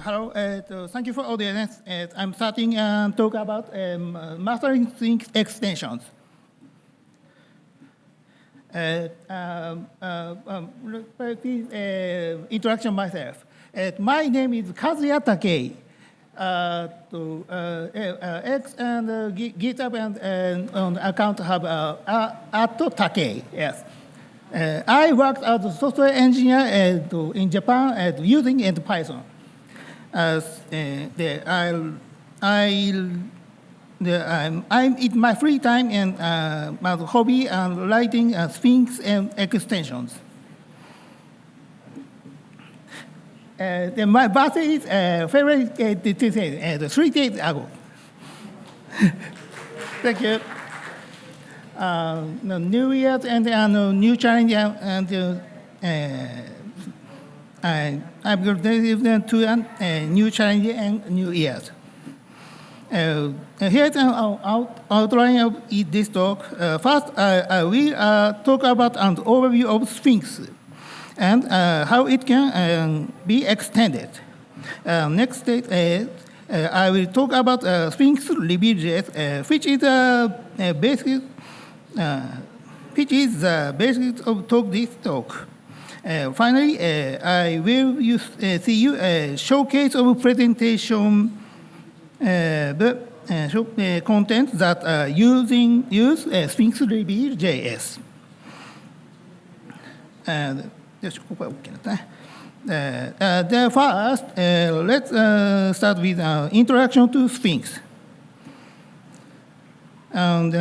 Hello, thank you for audience. I'm starting to talk about mastering Sphinx extensions. Please introduction myself. My name is Kazuya Takei. X and GitHub and account have at Takei. Yes. I worked as a software engineer in Japan using Python. I'm in my free time and my hobby and writing Sphinx and extensions. My birthday is February 3 days ago. Thank you. New Year's and new challenge and I'm going to a new challenge and New Year's. Here's an outline of this talk. First, we talk about an overview of Sphinx and how it can be extended. Next stage, I will talk about Sphinx reveal.js, which is the basis of this talk. Finally, I will see you a showcase of presentation content that use Sphinx reveal.js. First, let's start with introduction to Sphinx. And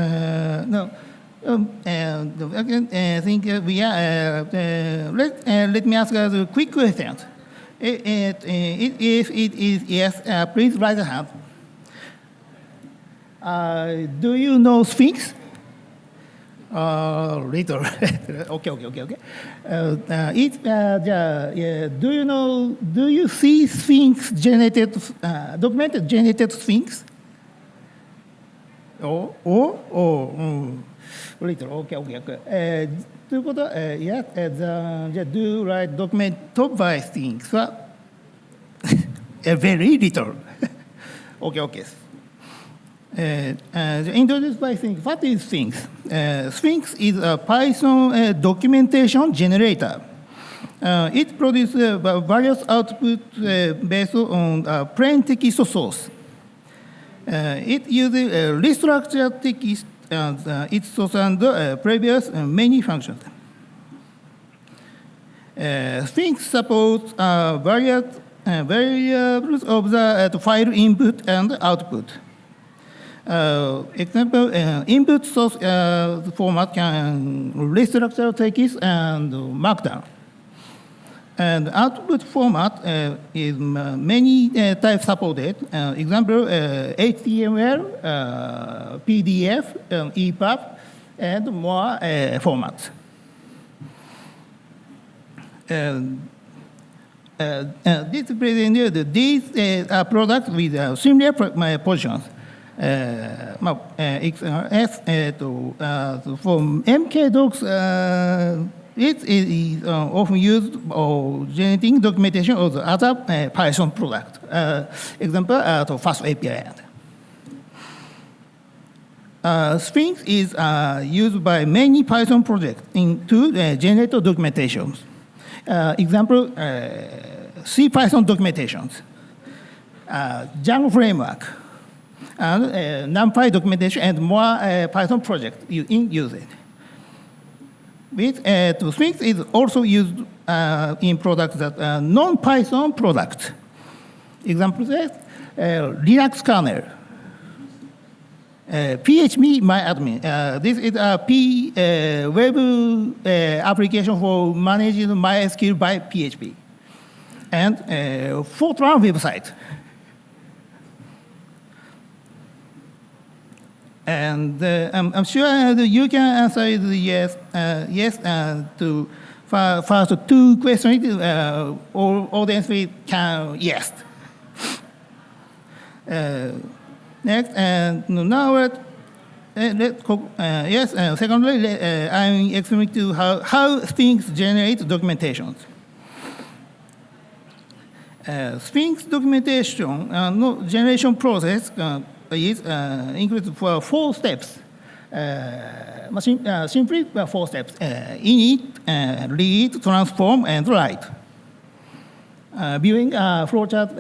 I think we are. Let me ask a quick question. If it is yes, please raise a hand. Do you know Sphinx? Little. Okay. Do you see Sphinx generated, documented generated Sphinx? Little. Okay. To go to yes, do write document top by Sphinx. Very little. Okay. Introduced by Sphinx. What is Sphinx? Sphinx is a Python documentation generator. It produces various outputs based on plain text source. It uses restructured text as its source and previous many functions. Sphinx supports variables of the file input and output. Example, input source format can restructure text and markdown. And output format is many types supported. Example, HTML, PDF, EPUB, and more formats. This presented these products with similar positions. For MKDocs, it is often used for generating documentation of the other Python product. Example, Fast API. Sphinx is used by many Python projects to generate documentations. Example, C Python documentations, Django framework, and NumPy documentation, and more Python projects use it. Sphinx is also used in products that are non-Python products. Examples: Linux kernel, PHP MyAdmin. This is a web application for managing MySQL by PHP, and Fortran website. And I'm sure you can answer yes to first two questions. All audience can yes. Next, and now let's go. Yes. Secondly, I'm explaining to how Sphinx generates documentations. Sphinx documentation no generation process is includes for 4 steps. Simply 4 steps: init, read, transform, and write. Viewing flowchart,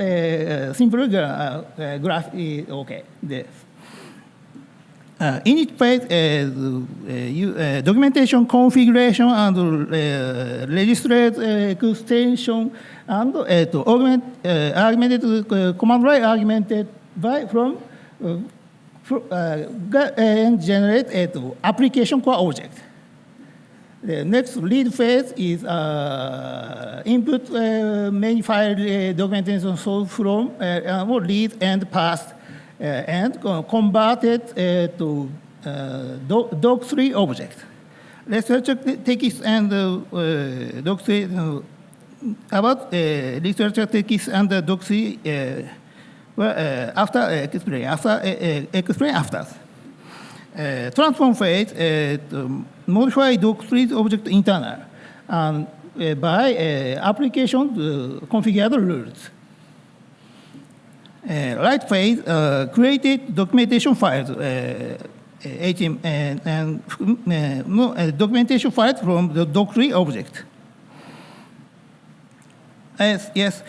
simple graph is okay. Init phase documentation configuration and registered extension and augmented command line augmented by from and generate application core object. The next read phase is input main file documentation source from read and pass and converted to doc3 object. Research text and doc3 about research text and doc3 explain after. Transform phase modify doc3 object internal and by application configured rules. Write phase created documentation files, HTML and documentation files from the doc3 object. Yes.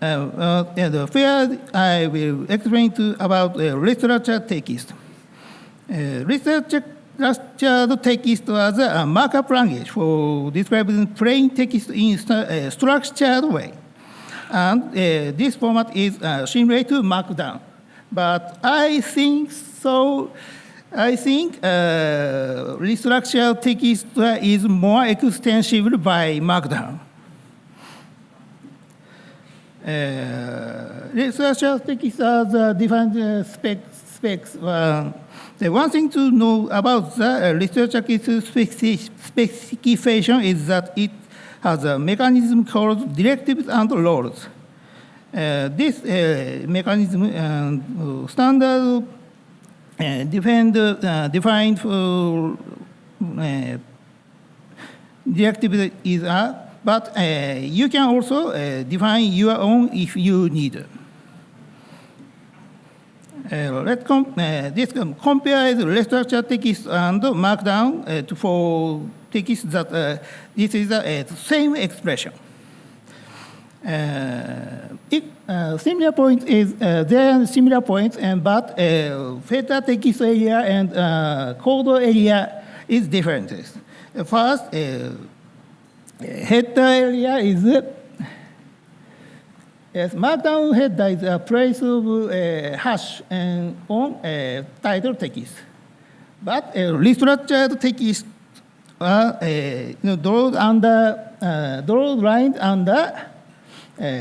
Here I will explain about restructured text. Restructured text was a markup language for describing plain text in a structured way. And this format is similar to Markdown. But I think restructured text is more extensible by Markdown. Restructured text are different specs. The one thing to know about the restructured text specification is that it has a mechanism called directives and roles. This mechanism standard defined for directive is but you can also define your own if you need. Let's compare the restructured text and Markdown for text that this is the same expression. Similar point is there are similar points, but header text area and code area is different. First, header area is yes, Markdown header is a place of hash and on title text, but restructured text draw lines under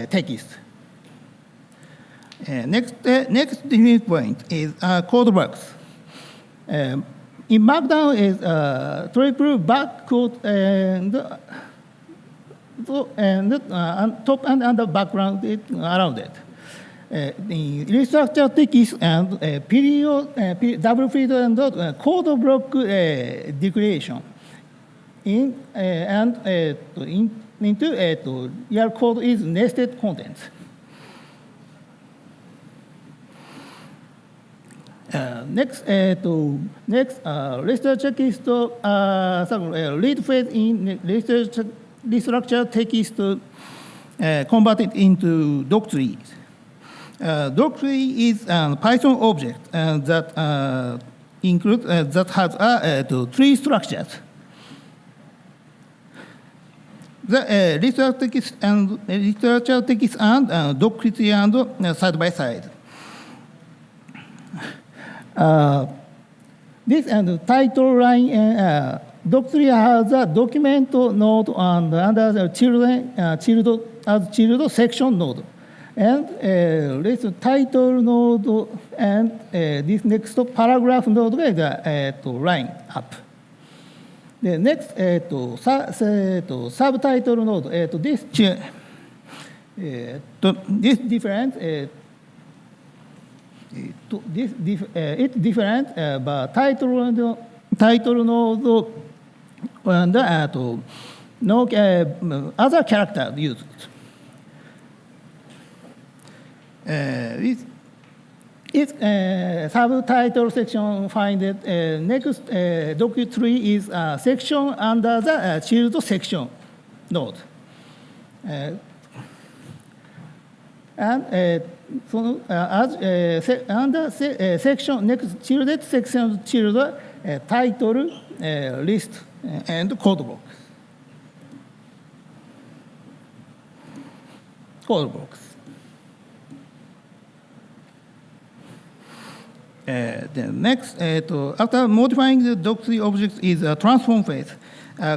text. Next different point is code blocks. In Markdown is triple back quote and top and under background around it. The restructured text and period, double period and code block declaration into your code is nested contents. Next, restructured text read phase in restructured text converted into doc3. Doc3 is a Python object that includes that has three structures. The restructured text and doc3 and side by side. This and title line doc3 has a document node and under the child section node. And this title node and this next paragraph node is to line up. The next subtitle node this different. It's different, but title node and no other character used. Its subtitle section find that next docu tree is a section under the child section node. Under section next child section child title list and code box. Code box. The next, after modifying the doc3 object is a transform phase.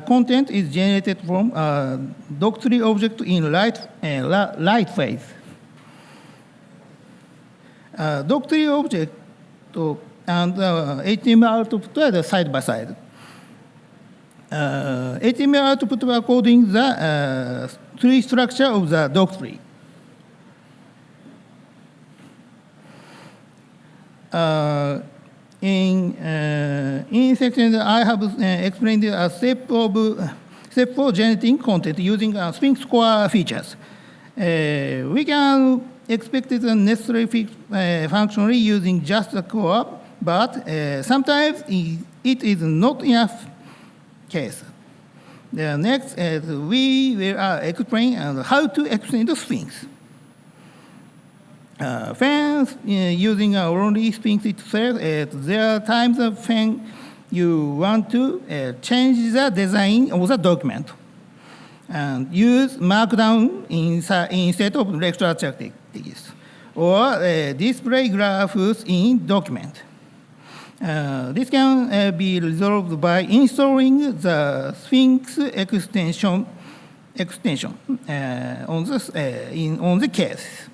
Content is generated from doc3 object in light phase. Doc3 object and HTML output are side by side. HTML output according the tree structure of the doc3. In section, I have explained a step for generating content using Sphinx core features. We can expect the necessary functionality using just the core, but sometimes it is not enough case. The next, we will explain how to extend the Sphinx. Fans using only Sphinx itself, there are times when you want to change the design of the document and use Markdown instead of lecture text, or display graphs in document. This can be resolved by installing the Sphinx extension on the case.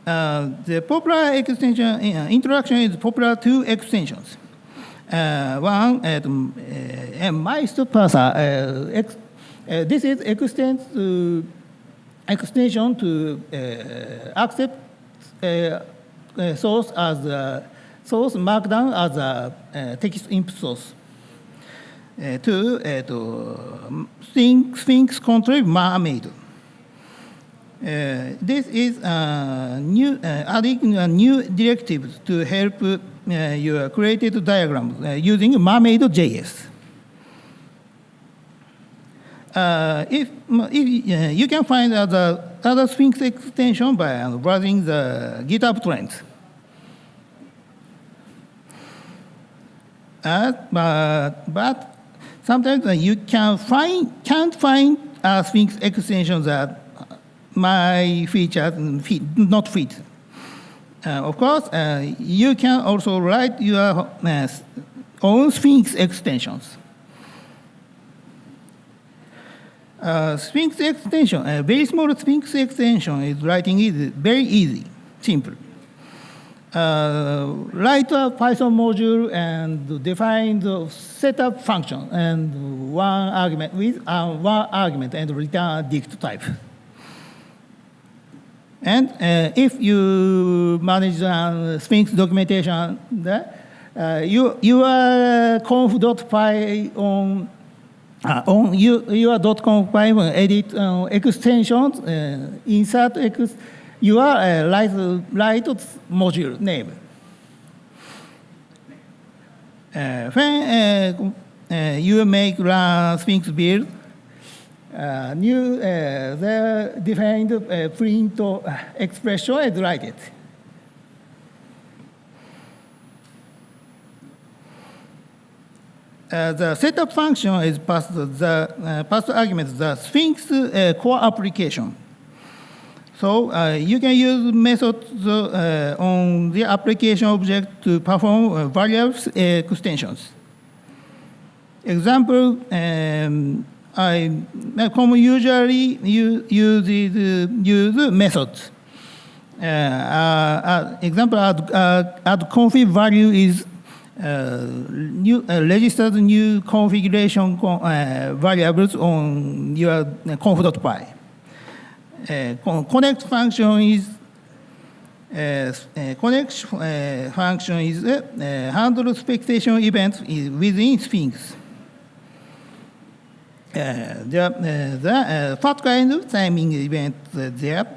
The popular extension introduction is popular two extensions. One, MyStop parser. This is extension to accept source as source Markdown as a text input source. To Sphinx control Mermaid. This is adding a new directive to help your created diagrams using Mermaid.js. If you can find other Sphinx extension by browsing the GitHub trends. But sometimes you can't find a Sphinx extension that my features not fit. Of course, you can also write your own Sphinx extensions. Sphinx extension, a very small Sphinx extension is writing is very easy, simple. Write a Python module and define the setup function and one argument and return a dict type. And if you manage Sphinx documentation, your conf.py on your .conf.py edit extensions, insert your right module name. When you make run Sphinx build, the defined print expression is write it. The setup function is passed argument the Sphinx core application. So you can use methods on the application object to perform various extensions. Example, I usually use methods. Example, add config value is registered new configuration variables on your conf.py. Connect function is handle expectation events within Sphinx. The what kind of timing event there?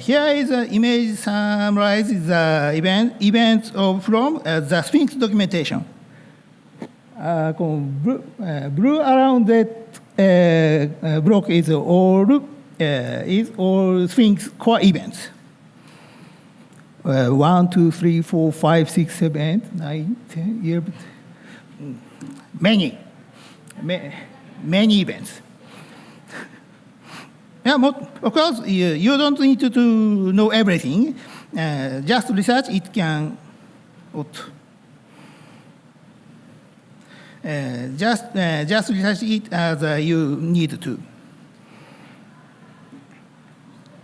Here is an image summarizes the events from the Sphinx documentation. Blue around that block is all Sphinx core events. 1, 2, 3, 4, 5, 6, 7, 8, 9, 10, 11. Many events. Yeah, of course, you don't need to know everything. Just research it can. Just research it as you need to.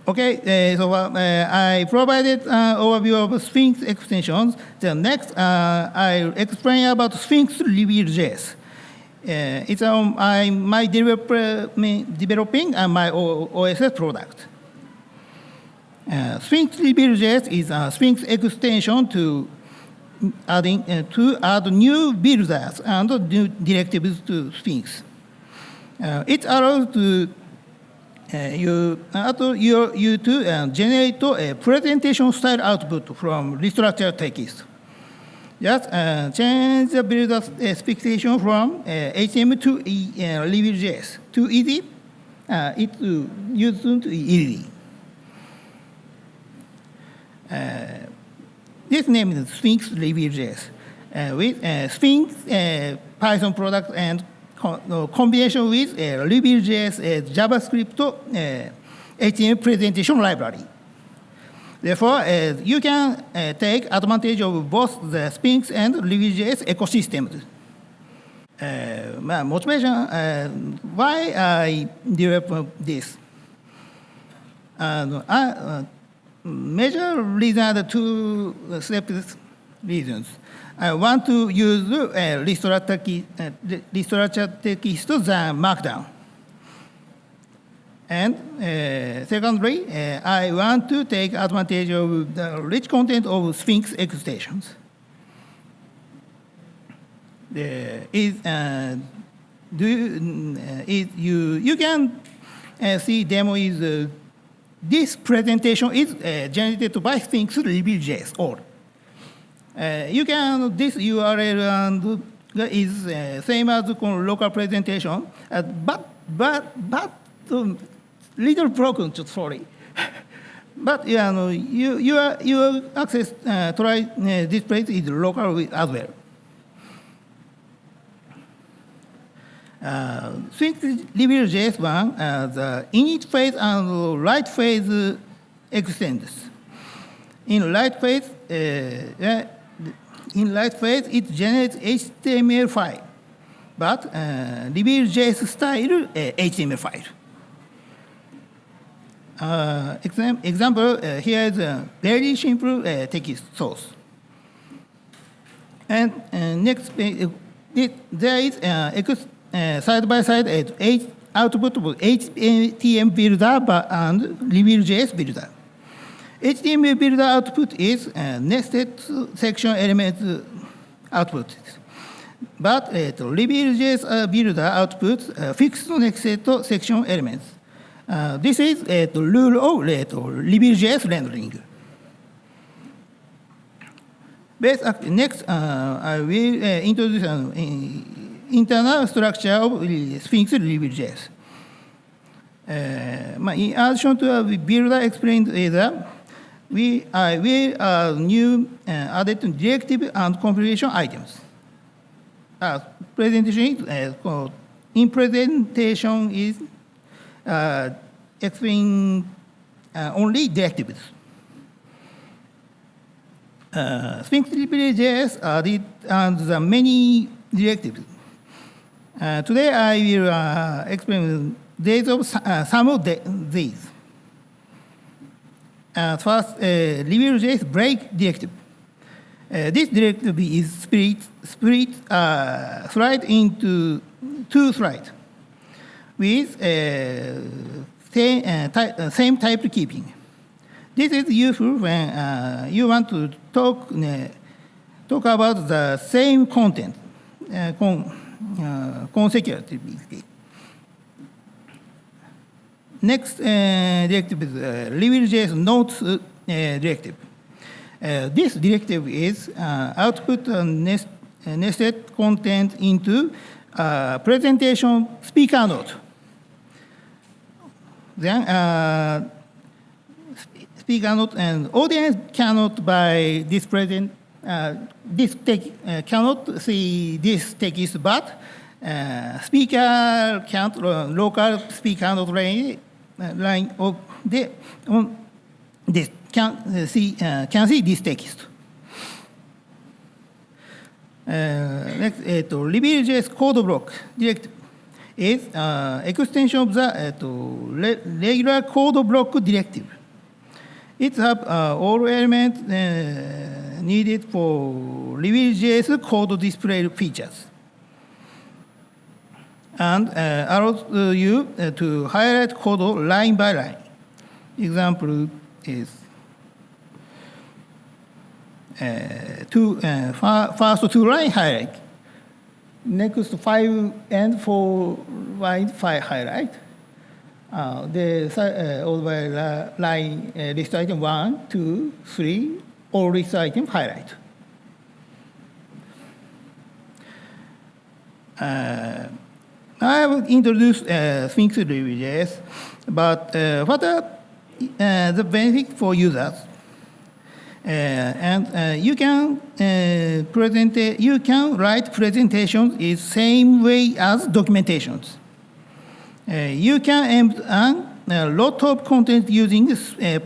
Okay, so I provided an overview of Sphinx extensions. Then next, I'll explain about Sphinx Reveal.js. It's my developing my OSS product. Sphinx Reveal.js is a Sphinx extension to add new builders and new directives to Sphinx. It allows you to generate a presentation style output from restructured text. Just change the builder specification from HTML to Reveal.js. Too easy? It's used to easy. This name is Sphinx Reveal.js. With Sphinx Python product and combination with Reveal.js JavaScript HTML presentation library. Therefore, you can take advantage of both the Sphinx and Reveal.js ecosystems. My motivation, why I developed this. Major reason are the two separate reasons. I want to use restructured text than Markdown. And secondly, I want to take advantage of the rich content of Sphinx extensions. You can see demo is this presentation is generated by Sphinx Reveal.js. Or you can this URL and is same as the local presentation, but little broken. Sorry, but your access try display is local as well. Sphinx Reveal.js one, the init phase and write phase extends. In write phase, it generates HTML file, but Reveal.js style HTML file. Example, here is a very simple text source. And next, there is side-by-side output of HTML builder and Reveal.js builder. HTML builder output is nested section element output. But Reveal.js builder outputs fixed nested section elements. This is the rule of Reveal.js rendering. Next, I will introduce an internal structure of Sphinx Reveal.js. In addition to a builder explained later, I will new added directive and configuration items. In presentation is explain only directives. Sphinx Reveal.js added the many directives. Today I will explain some of these. First, Reveal.js break directive. This directive is split thread into two threads with same type keeping. This is useful when you want to talk about the same content. consecutively. Next directive is reveal.js notes directive. This directive is output nested content into presentation speaker note. Then speaker note and audience cannot by this present cannot see this text, but speaker can't local speaker note line of the this can see this text. Next, reveal.js code block directive is extension of the regular code block directive. It has all elements needed for reveal.js code display features, and allows you to highlight code line by line. Example is first two line highlight, next 5 and 4 line 5 highlight. The all by line list item 1, 2, 3, all list item highlight. I will introduce Sphinx reveal.js, but what are the benefits for users? You can you can write presentations in same way as documentations. You can embed a lot of content using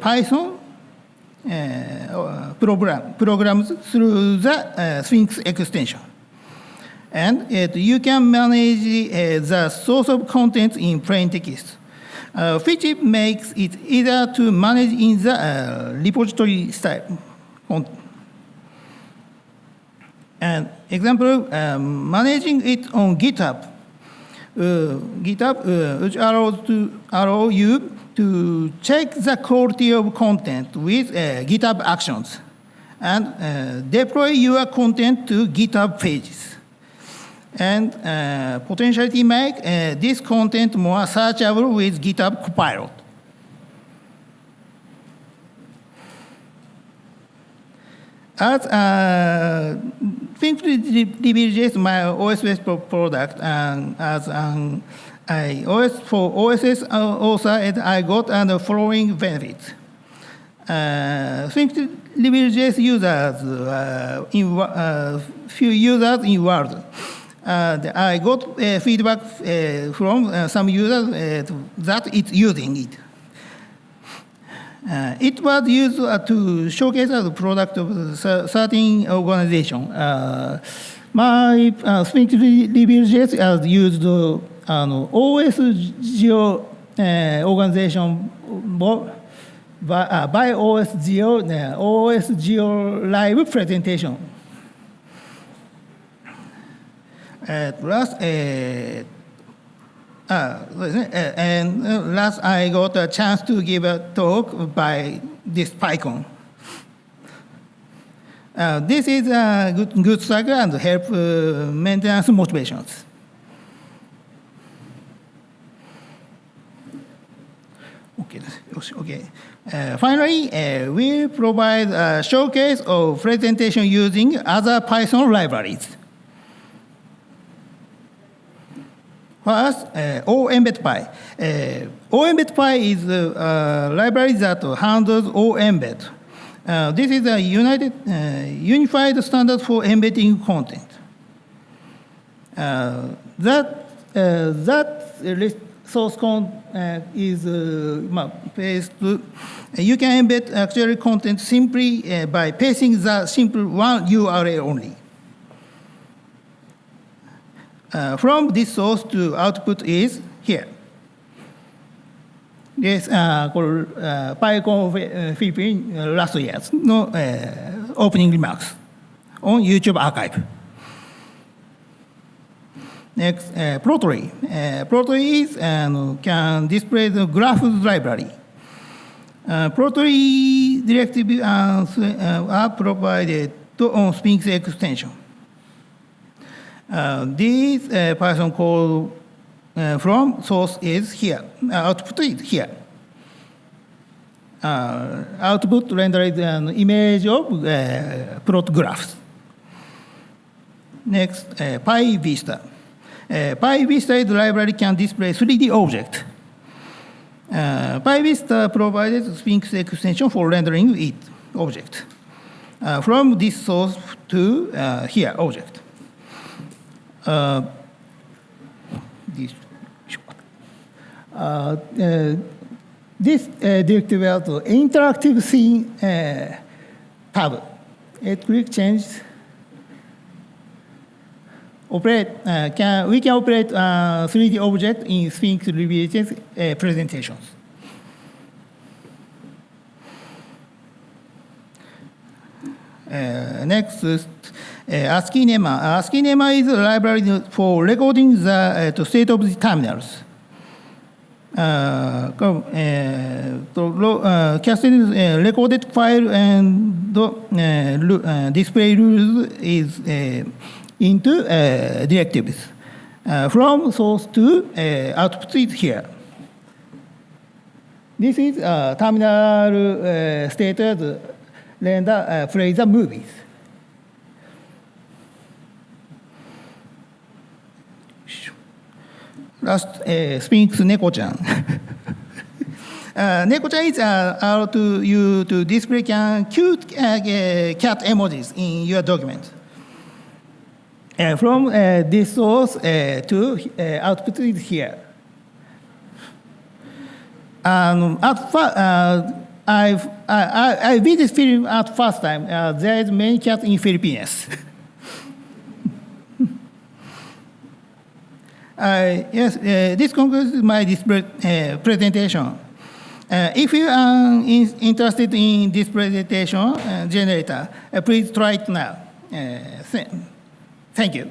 Python programs through the Sphinx extension. And you can manage the source of content in plain text, which makes it easier to manage in the repository style. And example, managing it on GitHub. Which allow you to check the quality of content with GitHub Actions and deploy your content to GitHub pages, and potentially make this content more searchable with GitHub Copilot. As Sphinx reveal.js my OS-based product, and as an OS for OSS author, I got the following benefits. Sphinx reveal.js users, few users in world. I got feedback from some users that it's using it. It was used to showcase the product of a certain organization. My Sphinx reveal.js has used OS Geo organization by OS Geo live presentation. Last, I got a chance to give a talk by this PyCon. This is a good cycle and help maintenance motivations. Okay. Finally, we provide a showcase of presentation using other Python libraries. First, OEmbed.py. OEmbed.py is a library that handles OEmbed. This is a unified standard for embedding content. That source code is based. You can embed actual content simply by pasting the simple one URL only. From this source to output is here. This called PyCon Philippines last year's opening remarks on YouTube archive. Next, Protory. Protory is can display the graph library. Protory directives are provided on Sphinx extension. This Python code from source is here. Output is here. Output renders an image of plot graphs. Next, PyVista. PyVista library can display 3D object. PyVista provides Sphinx extension for rendering it object. From this source to here object. This directive has interactive scene tab. Click change. We can operate 3D object in Sphinx related presentations. Next, ASCII-NEMA. ASCII-NEMA is a library for recording the state of the terminals. Casting recorded file and display rules is into directives. From source to output is here. This is terminal status render play the movies. Last, Sphinx Neko-chan. Neko-chan is allowed to you to display cute cat emojis in your document. From this source to output is here. I viewed this film at first time. There is many cats in Philippines. Yes, this concludes my presentation. If you are interested in this presentation generator, please try it now. Thank you.